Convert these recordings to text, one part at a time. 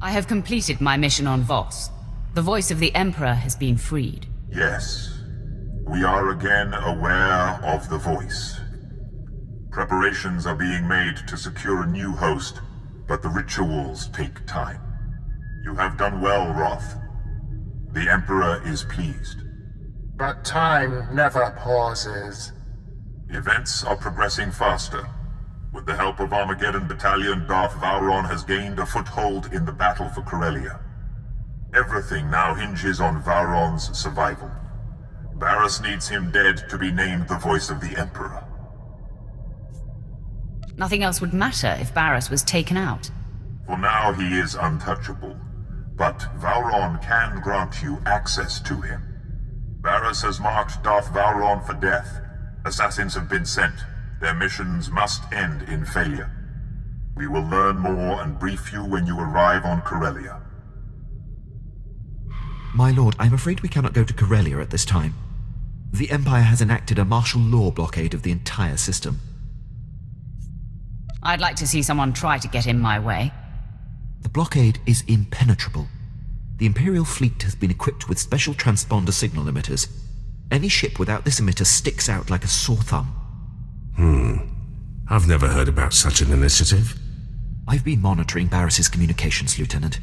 I have completed my mission on Voss. The voice of the Emperor has been freed. Yes. We are again aware of the voice. Preparations are being made to secure a new host, but the rituals take time. You have done well, Roth. The Emperor is pleased. But time never pauses. Events are progressing faster. With the help of Armageddon Battalion, Darth Vowrawn has gained a foothold in the battle for Corellia. Everything now hinges on Vowrawn's survival. Baras needs him dead to be named the voice of the Emperor. Nothing else would matter if Baras was taken out. For now, he is untouchable. But Vowrawn can grant you access to him. Baras has marked Darth Vowrawn for death. Assassins have been sent. Their missions must end in failure. We will learn more and brief you when you arrive on Corellia. My lord, I'm afraid we cannot go to Corellia at this time. The Empire has enacted a martial law blockade of the entire system. I'd like to see someone try to get in my way. The blockade is impenetrable. The Imperial fleet has been equipped with special transponder signal emitters. Any ship without this emitter sticks out like a sore thumb. I've never heard about such an initiative. I've been monitoring Barris's communications, Lieutenant.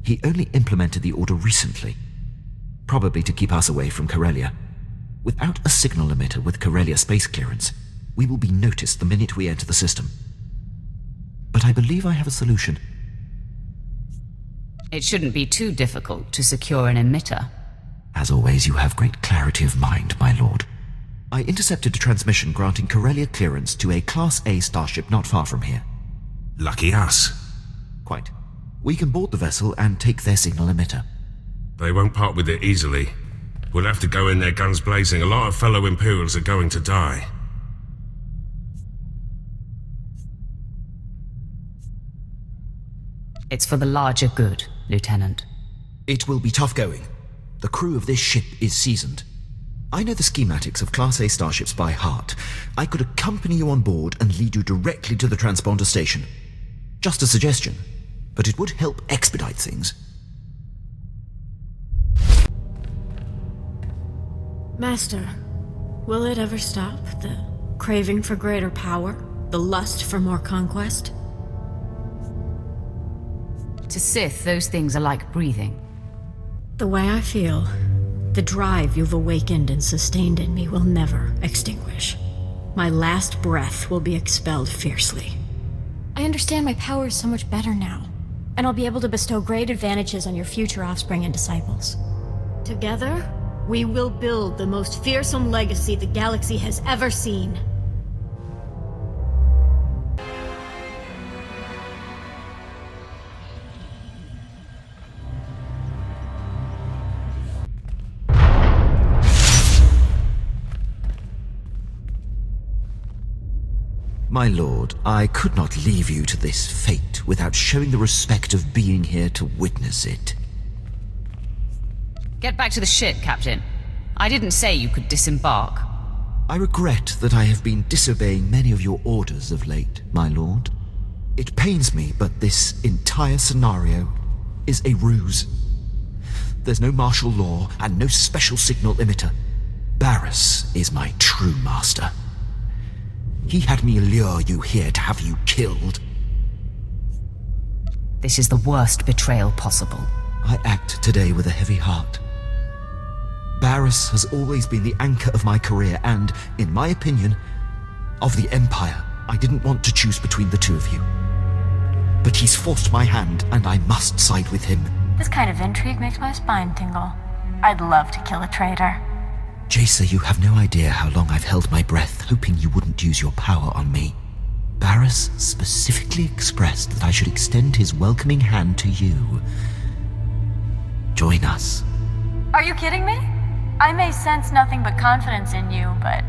He only implemented the order recently, probably to keep us away from Corellia. Without a signal emitter with Corellia space clearance, we will be noticed the minute we enter the system. But I believe I have a solution. It shouldn't be too difficult to secure an emitter. As always, you have great clarity of mind, my lord. I intercepted a transmission granting Corellia clearance to a Class A starship not far from here. Lucky us. Quite. We can board the vessel and take their signal emitter. They won't part with it easily. We'll have to go in there guns blazing. A lot of fellow Imperials are going to die. It's for the larger good, Lieutenant. It will be tough going. The crew of this ship is seasoned. I know the schematics of Class A starships by heart. I could accompany you on board and lead you directly to the transponder station. Just a suggestion, but it would help expedite things. Master, will it ever stop? The craving for greater power? The lust for more conquest? To Sith, those things are like breathing. The way I feel, the drive you've awakened and sustained in me will never extinguish. My last breath will be expelled fiercely. I understand my power is so much better now, and I'll be able to bestow great advantages on your future offspring and disciples. Together, we will build the most fearsome legacy the galaxy has ever seen. My lord, I could not leave you to this fate without showing the respect of being here to witness it. Get back to the ship, Captain. I didn't say you could disembark. I regret that I have been disobeying many of your orders of late, my lord. It pains me, but this entire scenario is a ruse. There's no martial law and no special signal emitter. Baras is my true master. He had me lure you here to have you killed. This is the worst betrayal possible. I act today with a heavy heart. Baras has always been the anchor of my career and, in my opinion, of the Empire. I didn't want to choose between the two of you. But he's forced my hand, and I must side with him. This kind of intrigue makes my spine tingle. I'd love to kill a traitor. Jacer, you have no idea how long I've held my breath, hoping you wouldn't use your power on me. Baras specifically expressed that I should extend his welcoming hand to you. Join us. Are you kidding me? I may sense nothing but confidence in you, but...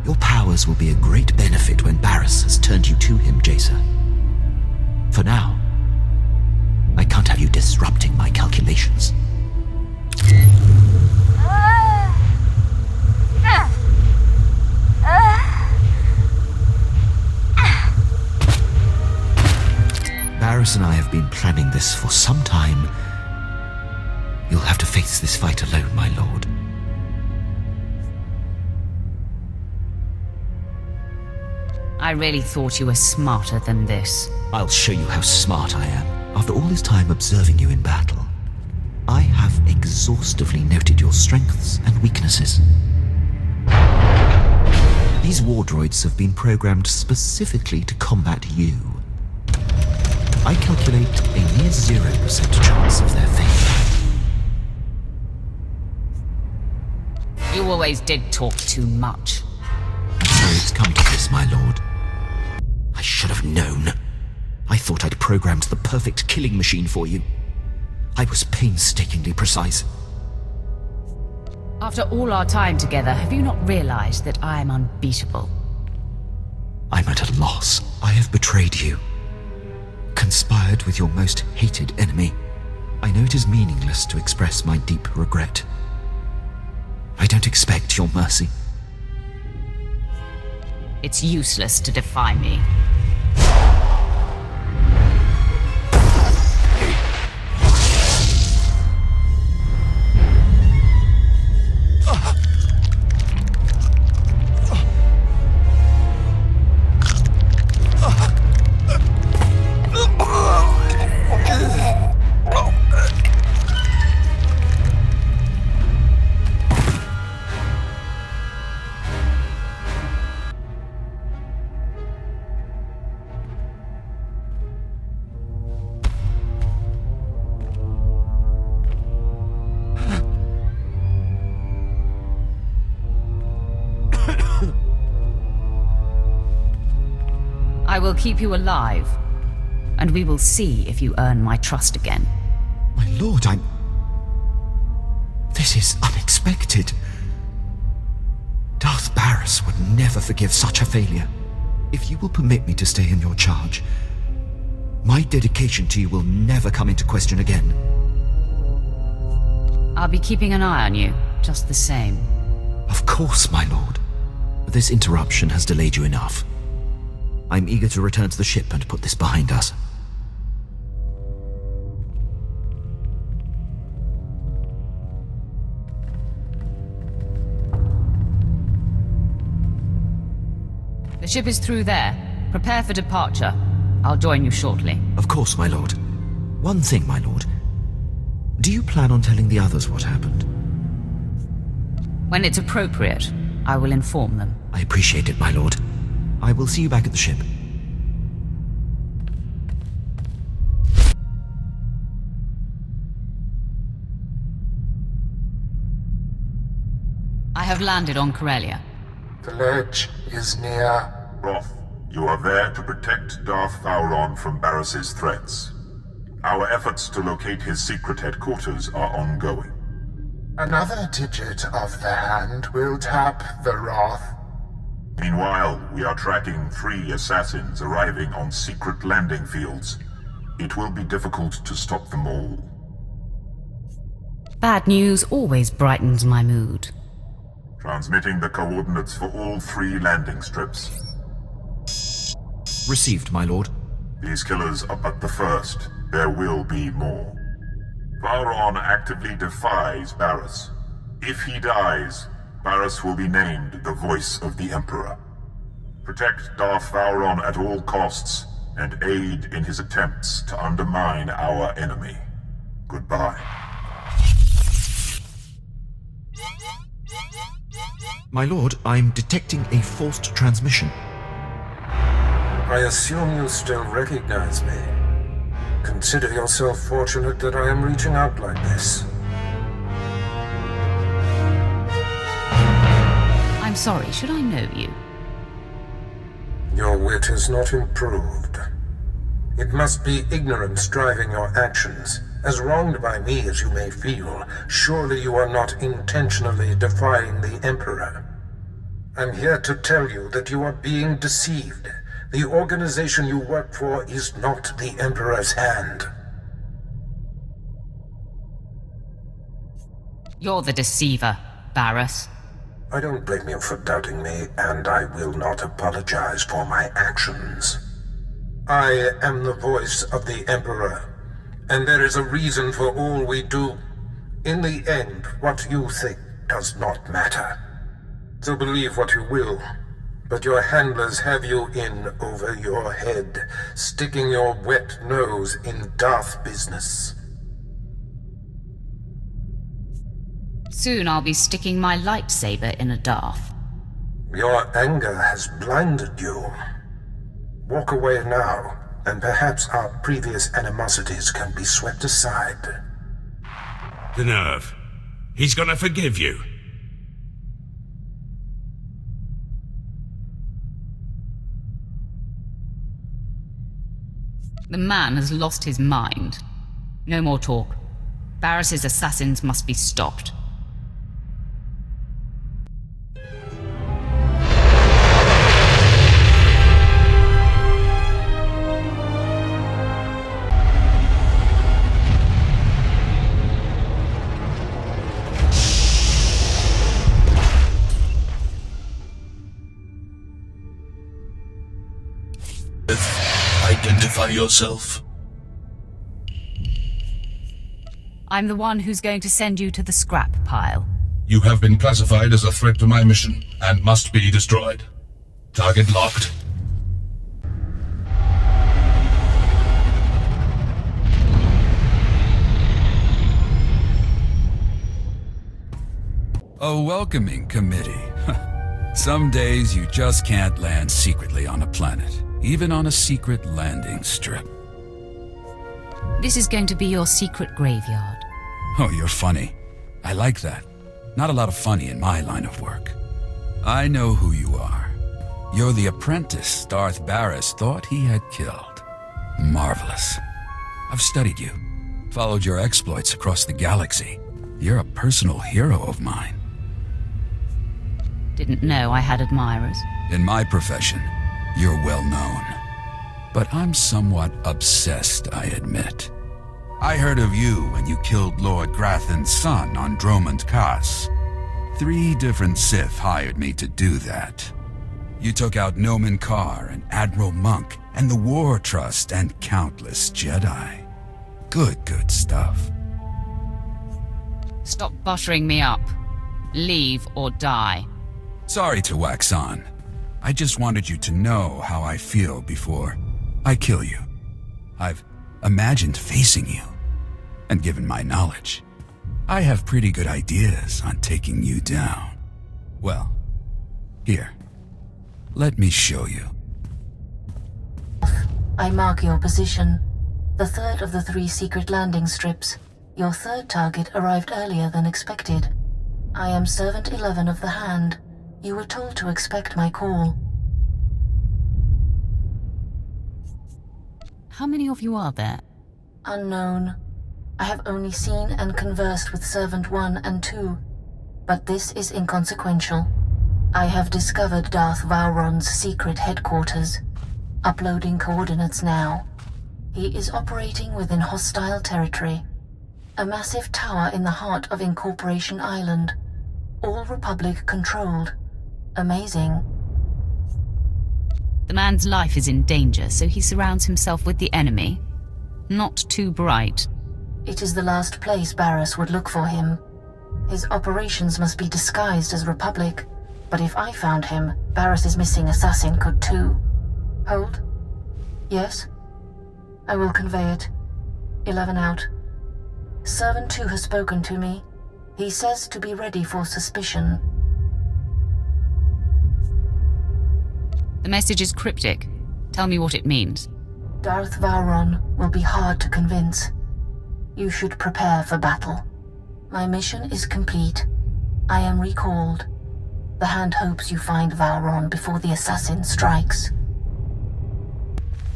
Your powers will be a great benefit when Baras has turned you to him, Jacer. For now, I can't have you disrupting my calculations. Baras and I have been planning this for some time. You'll have to face this fight alone, my lord. I really thought you were smarter than this. I'll show you how smart I am. After all this time observing you in battle, I have exhaustively noted your strengths and weaknesses. These war droids have been programmed specifically to combat you. I calculate a near 0% chance of their fate. You always did talk too much. And so it's come to this, my lord. I should have known. I thought I'd programmed the perfect killing machine for you. I was painstakingly precise. After all our time together, have you not realized that I am unbeatable? I'm at a loss. I have betrayed you. Conspired with your most hated enemy. I know it is meaningless to express my deep regret. I don't expect your mercy. It's useless to defy me. I will keep you alive, and we will see if you earn my trust again. My lord, This is unexpected. Darth Baras would never forgive such a failure. If you will permit me to stay in your charge, my dedication to you will never come into question again. I'll be keeping an eye on you, just the same. Of course, my lord. This interruption has delayed you enough. I'm eager to return to the ship and put this behind us. The ship is through there. Prepare for departure. I'll join you shortly. Of course, my lord. One thing, my lord. Do you plan on telling the others what happened? When it's appropriate, I will inform them. I appreciate it, my lord. I will see you back at the ship. I have landed on Corellia. The ledge is near. Roth, you are there to protect Darth Vowrawn from Baras's threats. Our efforts to locate his secret headquarters are ongoing. Another digit of the hand will tap the Wrath. Meanwhile, we are tracking 3 assassins arriving on secret landing fields. It will be difficult to stop them all. Bad news always brightens my mood. Transmitting the coordinates for all 3 landing strips. Received, my lord. These killers are but the first. There will be more. Vowrawn actively defies Baras. If he dies, Baras will be named the Voice of the Emperor. Protect Darth Vowrawn at all costs, and aid in his attempts to undermine our enemy. Goodbye. My lord, I'm detecting a forced transmission. I assume you still recognize me. Consider yourself fortunate that I am reaching out like this. I'm sorry, should I know you? Your wit has not improved. It must be ignorance driving your actions. As wronged by me as you may feel, surely you are not intentionally defying the Emperor. I'm here to tell you that you are being deceived. The organization you work for is not the Emperor's hand. You're the deceiver, Baras. I don't blame you for doubting me, and I will not apologize for my actions. I am the voice of the Emperor, and there is a reason for all we do. In the end, what you think does not matter. So believe what you will, but your handlers have you in over your head, sticking your wet nose in Darth business. Soon I'll be sticking my lightsaber in a Darth. Your anger has blinded you. Walk away now, and perhaps our previous animosities can be swept aside. The nerve. He's gonna forgive you. The man has lost his mind. No more talk. Baras's assassins must be stopped. Identify yourself. I'm the one who's going to send you to the scrap pile. You have been classified as a threat to my mission and must be destroyed. Target locked. A welcoming committee. Some days you just can't land secretly on a planet, even on a secret landing strip. This is going to be your secret graveyard. Oh, you're funny. I like that. Not a lot of funny in my line of work. I know who you are. You're the apprentice Darth Baras thought he had killed. Marvelous. I've studied you, followed your exploits across the galaxy. You're a personal hero of mine. Didn't know I had admirers. In my profession, you're well known. But I'm somewhat obsessed, I admit. I heard of you when you killed Lord Grathan's son on Dromund Kaas. 3 different Sith hired me to do that. You took out Nomen Karr and Admiral Monk and the War Trust and countless Jedi. Good stuff. Stop buttering me up. Leave or die. Sorry to wax on. I just wanted you to know how I feel before I kill you. I've imagined facing you, and given my knowledge, I have pretty good ideas on taking you down. Well, here, let me show you. I mark your position. The 3rd of the 3 secret landing strips. Your 3rd target arrived earlier than expected. I am Servant 11 of the Hand. You were told to expect my call. How many of you are there? Unknown. I have only seen and conversed with Servant 1 and 2, but this is inconsequential. I have discovered Darth Vowrawn's secret headquarters. Uploading coordinates now. He is operating within hostile territory. A massive tower in the heart of Incorporation Island. All Republic controlled. Amazing. The man's life is in danger, so he surrounds himself with the enemy. Not too bright. It is the last place Baras would look for him. His operations must be disguised as Republic, but if I found him, Baras's missing assassin could too. Hold. Yes? I will convey it. 11 out. Servant 2 has spoken to me. He says to be ready for suspicion. The message is cryptic. Tell me what it means. Darth Vowrawn will be hard to convince. You should prepare for battle. My mission is complete. I am recalled. The Hand hopes you find Vowrawn before the assassin strikes.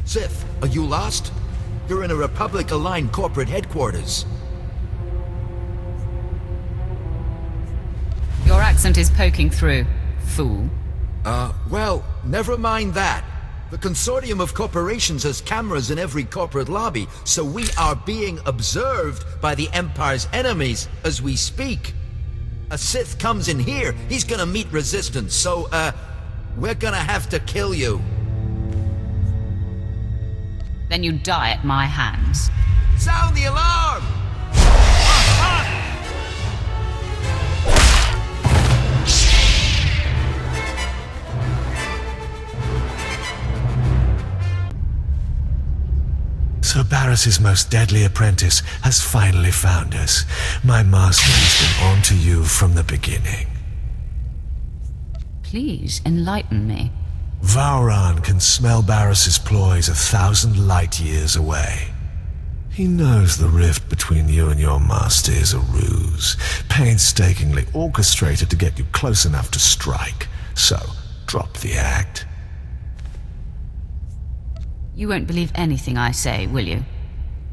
Sith, are you lost? You're in a Republic-aligned corporate headquarters. Your accent is poking through, fool. Well, never mind that. The consortium of corporations has cameras in every corporate lobby, so we are being observed by the Empire's enemies as we speak. A Sith comes in here, he's gonna meet resistance, so, we're gonna have to kill you. Then you die at my hands. Sound the alarm! So Baras's most deadly apprentice has finally found us. My master has been on to you from the beginning. Please enlighten me. Vowrawn can smell Baras's ploys 1,000 light years away. He knows the rift between you and your master is a ruse, painstakingly orchestrated to get you close enough to strike. So, drop the act. You won't believe anything I say, will you?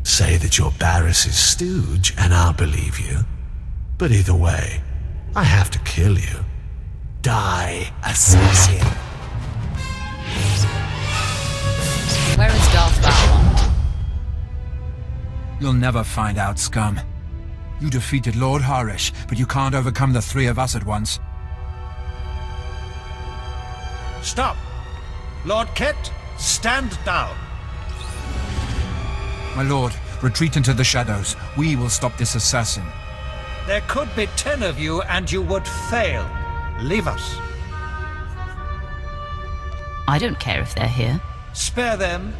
Say that you're Baras's stooge, and I'll believe you. But either way, I have to kill you. Die, assassin. Where is Darth Vowrawn? You'll never find out, scum. You defeated Lord Harish, but you can't overcome the three of us at once. Stop! Lord Ket, stand down. My lord, retreat into the shadows. We will stop this assassin. There could be 10 of you, and you would fail. Leave us. I don't care if they're here. Spare them.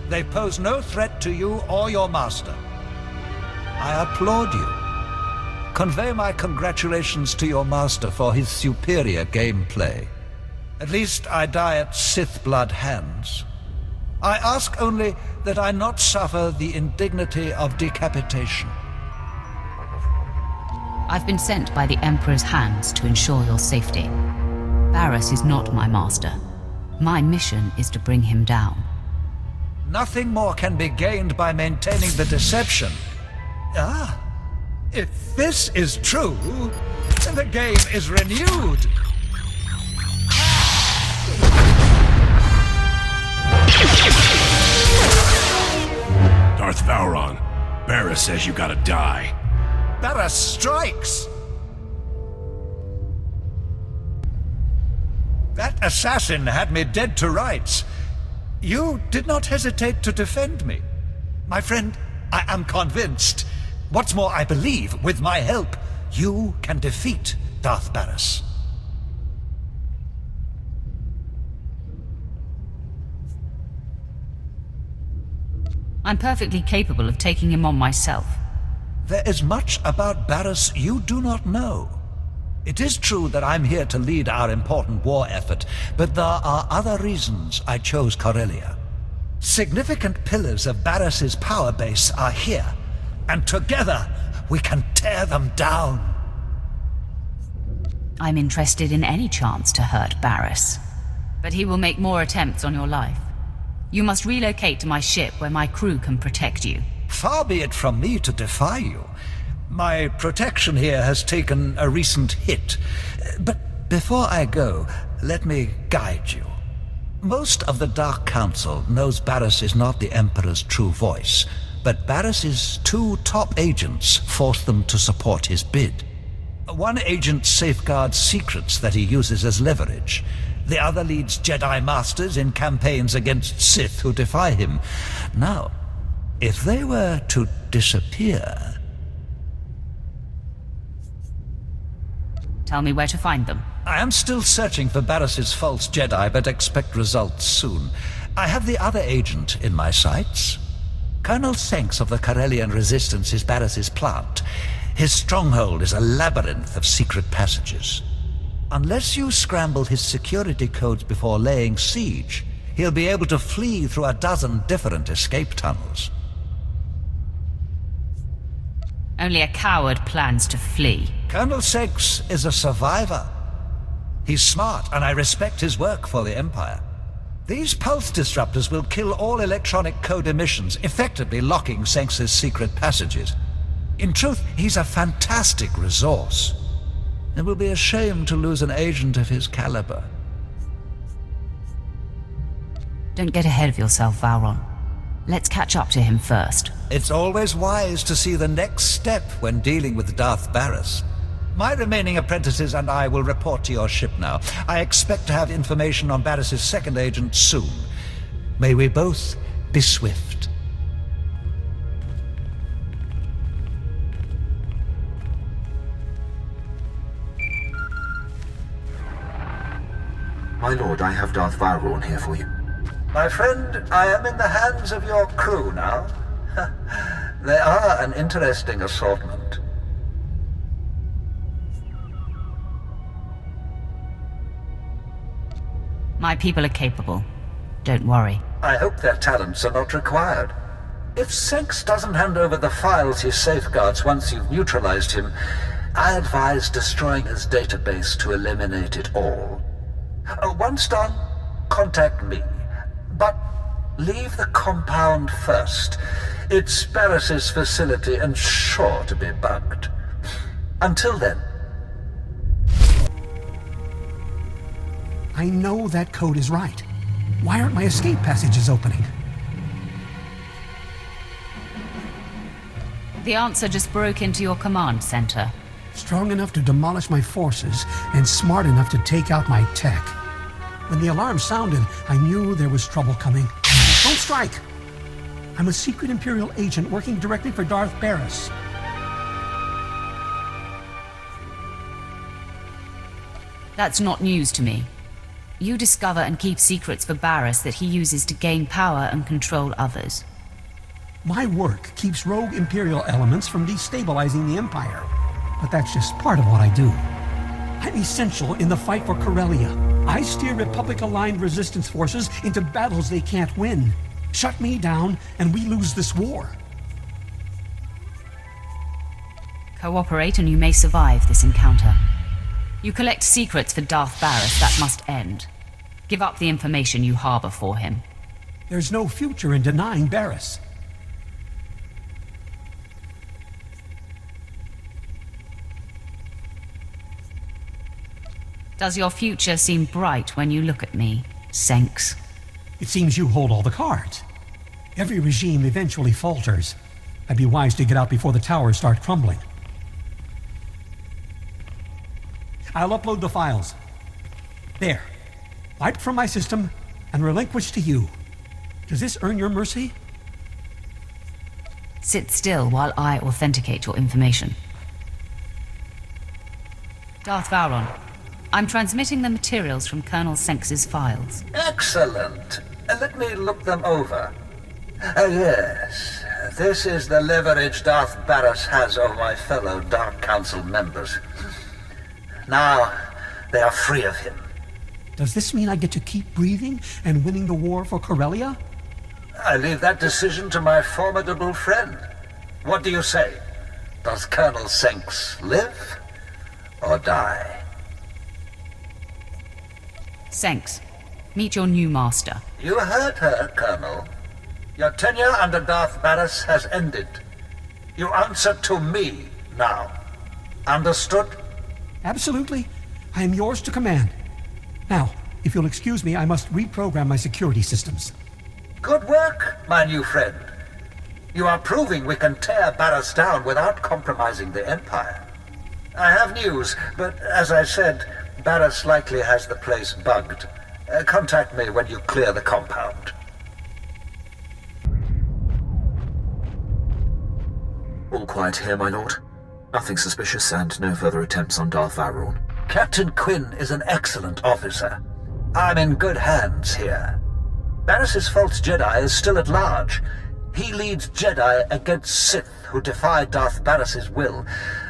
They pose no threat to you or your master. I applaud you. Convey my congratulations to your master for his superior gameplay. At least I die at Sith blood hands. I ask only that I not suffer the indignity of decapitation. I've been sent by the Emperor's hands to ensure your safety. Baras is not my master. My mission is to bring him down. Nothing more can be gained by maintaining the deception. Ah, if this is true, then the game is renewed. Darth Vowrawn, Baras says you gotta die. Baras strikes! That assassin had me dead to rights. You did not hesitate to defend me. My friend, I am convinced. What's more, I believe, with my help, you can defeat Darth Baras. I'm perfectly capable of taking him on myself. There is much about Baras you do not know. It is true that I'm here to lead our important war effort, but there are other reasons I chose Corellia. Significant pillars of Baras's power base are here, and together we can tear them down. I'm interested in any chance to hurt Baras, but he will make more attempts on your life. You must relocate to my ship where my crew can protect you. Far be it from me to defy you. My protection here has taken a recent hit. But before I go, let me guide you. Most of the Dark Council knows Baras is not the Emperor's true voice, but Baras's 2 top agents forced them to support his bid. One agent safeguards secrets that he uses as leverage. The other leads Jedi Masters in campaigns against Sith who defy him. Now, if they were to disappear... Tell me where to find them. I am still searching for Baras's false Jedi, but expect results soon. I have the other agent in my sights. Colonel Senks of the Corellian Resistance is Baras's plant. His stronghold is a labyrinth of secret passages. Unless you scramble his security codes before laying siege, he'll be able to flee through a dozen different escape tunnels. Only a coward plans to flee. Colonel Senks is a survivor. He's smart, and I respect his work for the Empire. These pulse disruptors will kill all electronic code emissions, effectively locking Senks's secret passages. In truth, he's a fantastic resource. It will be a shame to lose an agent of his caliber. Don't get ahead of yourself, Vowrawn. Let's catch up to him first. It's always wise to see the next step when dealing with Darth Baras. My remaining apprentices and I will report to your ship now. I expect to have information on Baras's second agent soon. May we both be swift. lord, I have Darth Vowrawn here for you. My friend, I am in the hands of your crew now. They are an interesting assortment. My people are capable. Don't worry. I hope their talents are not required. If Senks doesn't hand over the files he safeguards once you've neutralized him, I advise destroying his database to eliminate it all. Once done, contact me. But leave the compound first. It's Baras's facility and sure to be bugged. Until then. I know that code is right. Why aren't my escape passages opening? The answer just broke into your command center. Strong enough to demolish my forces, and smart enough to take out my tech. When the alarm sounded, I knew there was trouble coming. Don't strike! I'm a secret Imperial agent working directly for Darth Baras. That's not news to me. You discover and keep secrets for Baras that he uses to gain power and control others. My work keeps rogue Imperial elements from destabilizing the Empire. But that's just part of what I do. I'm essential in the fight for Corellia. I steer Republic-aligned resistance forces into battles they can't win. Shut me down, and we lose this war. Cooperate and you may survive this encounter. You collect secrets for Darth Baras, that must end. Give up the information you harbor for him. There's no future in denying Baras. Does your future seem bright when you look at me, Senks? It seems you hold all the cards. Every regime eventually falters. I'd be wise to get out before the towers start crumbling. I'll upload the files. There. Wiped from my system and relinquished to you. Does this earn your mercy? Sit still while I authenticate your information. Darth Vowrawn, I'm transmitting the materials from Colonel Senks's files. Excellent. Let me look them over. Yes. This is the leverage Darth Baras has over my fellow Dark Council members. Now, they are free of him. Does this mean I get to keep breathing and winning the war for Corellia? I leave that decision to my formidable friend. What do you say? Does Colonel Senks live or die? Senks, meet your new master. You heard her, Colonel. Your tenure under Darth Baras has ended. You answer to me now. Understood? Absolutely. I am yours to command. Now, if you'll excuse me, I must reprogram my security systems. Good work, my new friend. You are proving we can tear Baras down without compromising the Empire. I have news, but as I said, Baras likely has the place bugged. Contact me when you clear the compound. All quiet here, my lord. Nothing suspicious and no further attempts on Darth Vowrawn. Captain Quinn is an excellent officer. I'm in good hands here. Baras's false Jedi is still at large. He leads Jedi against Sith who defy Darth Baras's will.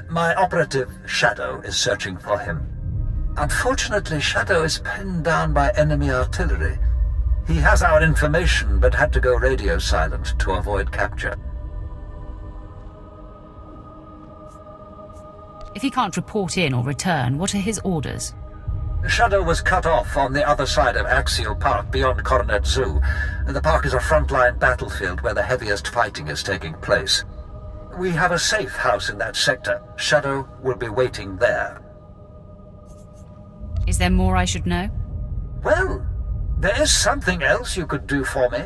My operative, Shadow, is searching for him. Unfortunately, Shadow is pinned down by enemy artillery. He has our information, but had to go radio silent to avoid capture. If he can't report in or return, what are his orders? Shadow was cut off on the other side of Axial Park, beyond Coronet Zoo. The park is a frontline battlefield where the heaviest fighting is taking place. We have a safe house in that sector. Shadow will be waiting there. Is there more I should know? Well, there is something else you could do for me.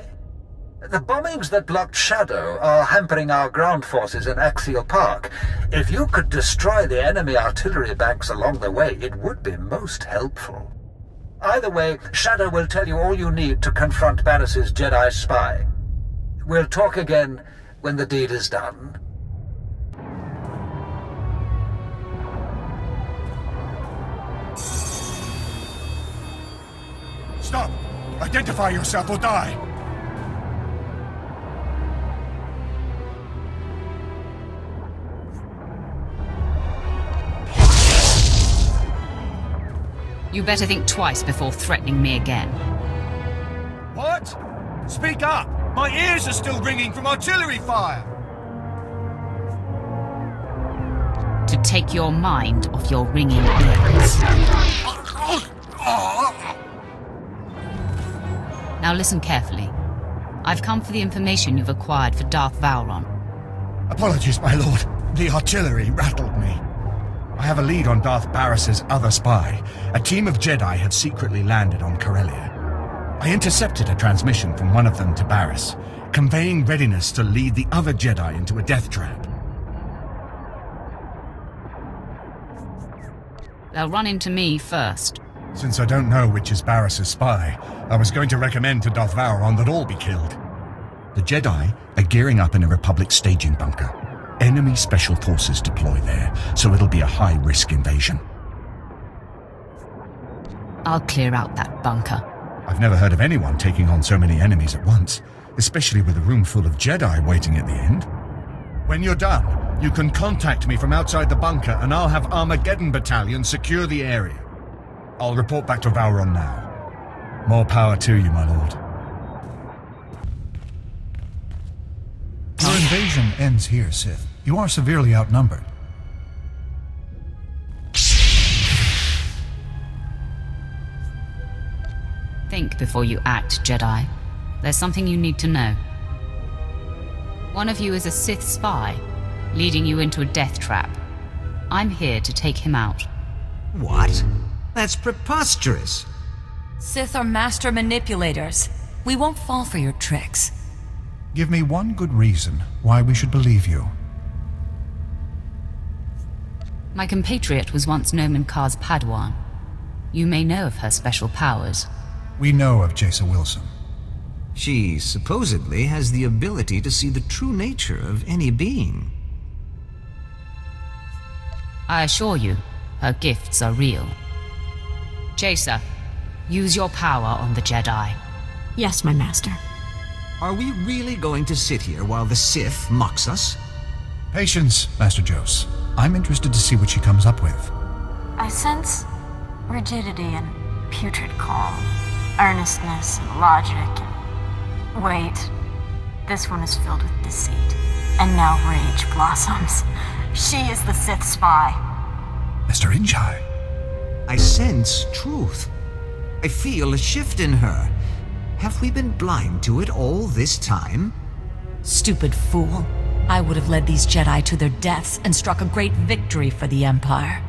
The bombings that blocked Shadow are hampering our ground forces in Axial Park. If you could destroy the enemy artillery banks along the way, it would be most helpful. Either way, Shadow will tell you all you need to confront Baras's Jedi spy. We'll talk again when the deed is done. Stop! Identify yourself or die! You better think twice before threatening me again. What? Speak up! My ears are still ringing from artillery fire! To take your mind off your ringing ears. Now listen carefully. I've come for the information you've acquired for Darth Vowrawn. Apologies, my lord. The artillery rattled me. I have a lead on Darth Baras's other spy. A team of Jedi have secretly landed on Corellia. I intercepted a transmission from one of them to Baras, conveying readiness to lead the other Jedi into a death trap. They'll run into me first. Since I don't know which is Baras's spy, I was going to recommend to Darth Vowrawn that all be killed. The Jedi are gearing up in a Republic staging bunker. Enemy special forces deploy there, so it'll be a high-risk invasion. I'll clear out that bunker. I've never heard of anyone taking on so many enemies at once, especially with a room full of Jedi waiting at the end. When you're done, you can contact me from outside the bunker and I'll have Armageddon Battalion secure the area. I'll report back to Vowrawn now. More power to you, my lord. Your invasion ends here, Sith. You are severely outnumbered. Think before you act, Jedi. There's something you need to know. One of you is a Sith spy, leading you into a death trap. I'm here to take him out. What? That's preposterous. Sith are master manipulators. We won't fall for your tricks. Give me one good reason why we should believe you. My compatriot was once Nomen Kar's Padawan. You may know of her special powers. We know of Jaisa Wilson. She supposedly has the ability to see the true nature of any being. I assure you, her gifts are real. Jaisa, use your power on the Jedi. Yes, my master. Are we really going to sit here while the Sith mocks us? Patience, Master Jose. I'm interested to see what she comes up with. I sense rigidity and putrid calm, earnestness and logic and... Wait, this one is filled with deceit, and now rage blossoms. She is the Sith spy. Mr. Injai. I sense truth. I feel a shift in her. Have we been blind to it all this time? Stupid fool. I would have led these Jedi to their deaths and struck a great victory for the Empire.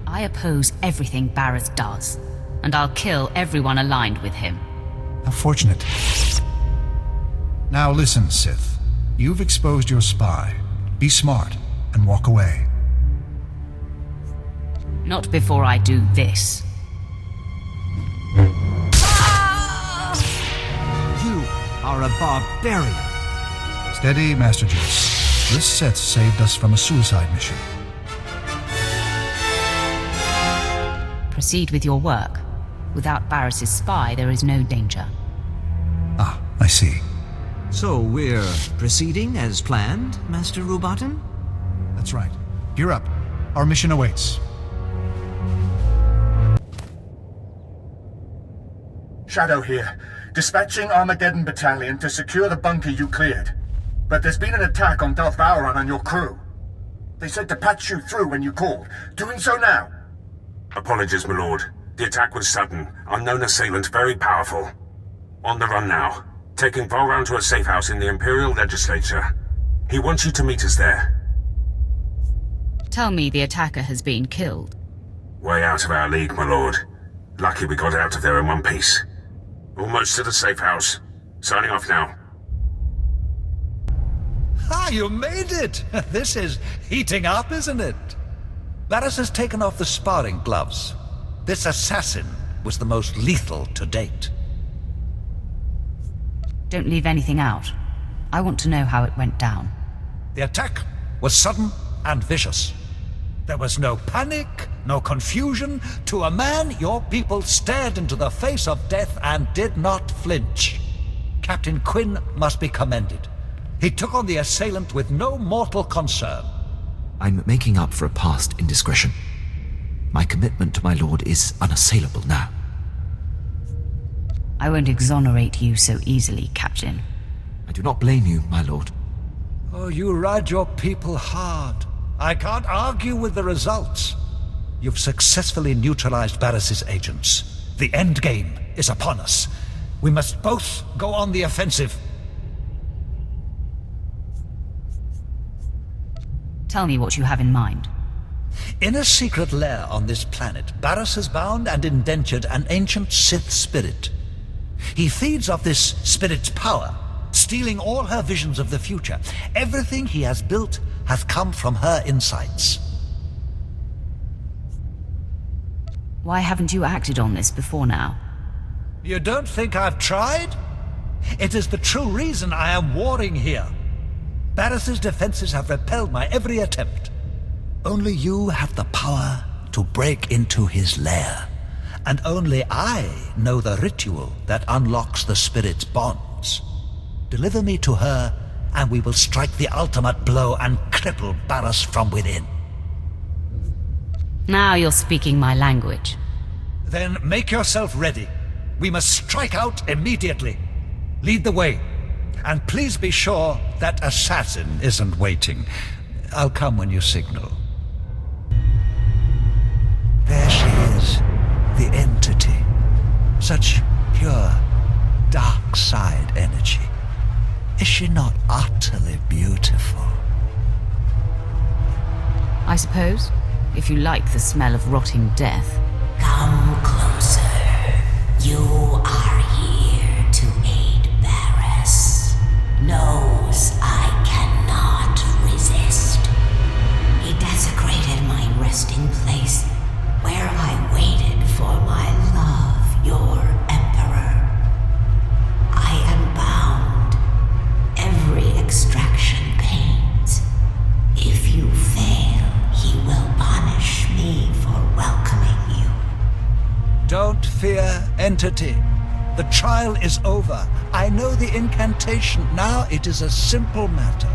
I oppose everything Baras does, and I'll kill everyone aligned with him. How fortunate. Now listen, Sith. You've exposed your spy. Be smart and walk away. Not before I do this. You are a barbarian. Steady, Master Jose. This Sith saved us from a suicide mission. Proceed with your work. Without Baras's spy, there is no danger. Ah, I see. So we're proceeding as planned, Master Rubaten? That's right. Gear up. Our mission awaits. Shadow here, dispatching Armageddon Battalion to secure the bunker you cleared. But there's been an attack on Darth Vowrawn and your crew. They said to patch you through when you called. Doing so now. Apologies, my lord. The attack was sudden. Unknown assailant very powerful. On the run now. Taking Vowrawn to a safe house in the Imperial Legislature. He wants you to meet us there. Tell me the attacker has been killed. Way out of our league, my lord. Lucky we got out of there in one piece. Almost to the safe house. Signing off now. Ah, you made it! This is heating up, isn't it? Baras has taken off the sparring gloves. This assassin was the most lethal to date. Don't leave anything out. I want to know how it went down. The attack was sudden and vicious. There was no panic, no confusion. To a man, your people stared into the face of death and did not flinch. Captain Quinn must be commended. He took on the assailant with no mortal concern. I'm making up for a past indiscretion. My commitment to my lord is unassailable now. I won't exonerate you so easily, Captain. I do not blame you, my lord. Oh, you ride your people hard. I can't argue with the results. You've successfully neutralized Baras's agents. The end game is upon us. We must both go on the offensive. Tell me what you have in mind. In a secret lair on this planet, Baras has bound and indentured an ancient Sith spirit. He feeds off this spirit's power, stealing all her visions of the future. Everything he has built has come from her insights. Why haven't you acted on this before now? You don't think I've tried? It is the true reason I am warring here. Baras's defenses have repelled my every attempt. Only you have the power to break into his lair. And only I know the ritual that unlocks the spirit's bonds. Deliver me to her, and we will strike the ultimate blow and cripple Baras from within. Now you're speaking my language. Then make yourself ready. We must strike out immediately. Lead the way. And please be sure that assassin isn't waiting. I'll come when you signal. There she is, the entity. Such pure, dark side energy. Is she not utterly beautiful? I suppose, if you like the smell of rotting death. Come closer. You are here to aid Baras. Knows I cannot resist. He desecrated my resting place, where I waited for my love, your Emperor. I am bound. Every extraction pains. If you fail, he will punish me for welcoming you. Don't fear, entity. The trial is over. I know the incantation. Now it is a simple matter.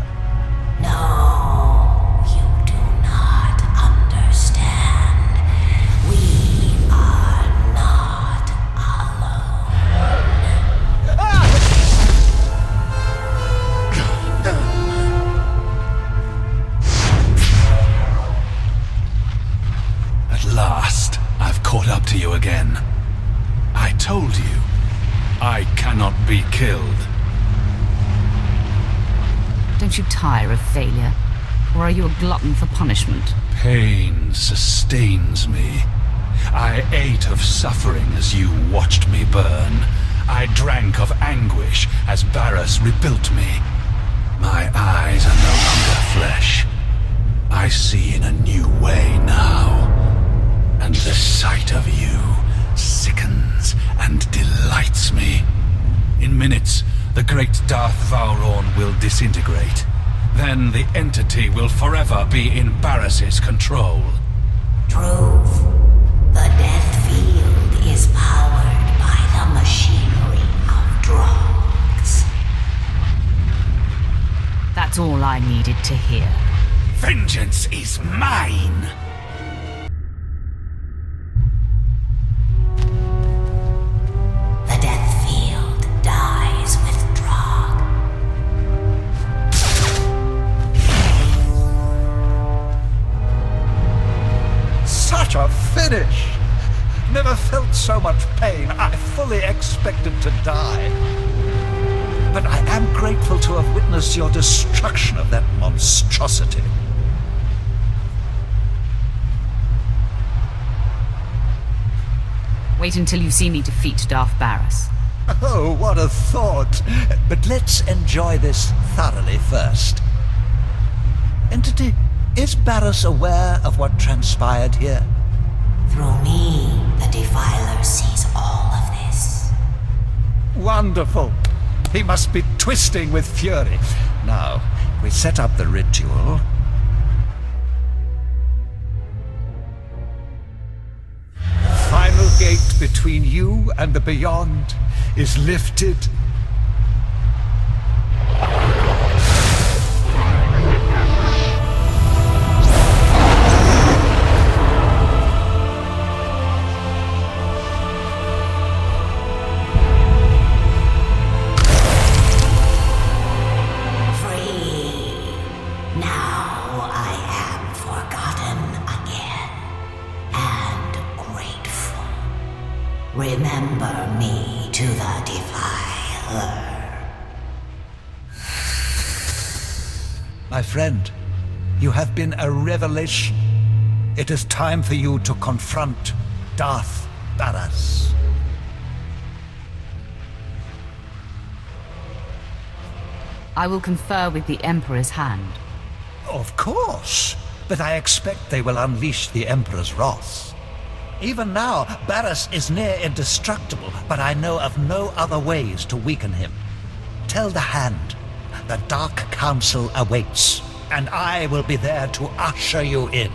No, you do not understand. We are not alone. At last, I've caught up to you again. I told you, I cannot be killed. Don't you tire of failure? Or are you a glutton for punishment? Pain sustains me. I ate of suffering as you watched me burn. I drank of anguish as Baras rebuilt me. My eyes are no longer flesh. I see in a new way now. And the sight of you sickens and delights me. In minutes, the great Darth Vowrawn will disintegrate. Then the entity will forever be in Baras's control. Truth. The death field is powered by the machinery of drugs. That's all I needed to hear. Vengeance is mine! The death field dies with drug. Such a finish! Never felt so much pain. I fully expected to die. But I am grateful to have witnessed your destruction of that monstrosity. Wait until you see me defeat Darth Baras. Oh, what a thought! But let's enjoy this thoroughly first. Entity, is Baras aware of what transpired here? Through me, the Defiler sees all of this. Wonderful! He must be twisting with fury. Now, we set up the ritual. gate between you and the beyond is lifted. Remember me to the Defiler. My friend, you have been a revelation. It is time for you to confront Darth Baras. I will confer with the Emperor's hand. Of course, but I expect they will unleash the Emperor's wrath. Even now, Baras is near indestructible, but I know of no other ways to weaken him. Tell the Hand, the Dark Council awaits, and I will be there to usher you in.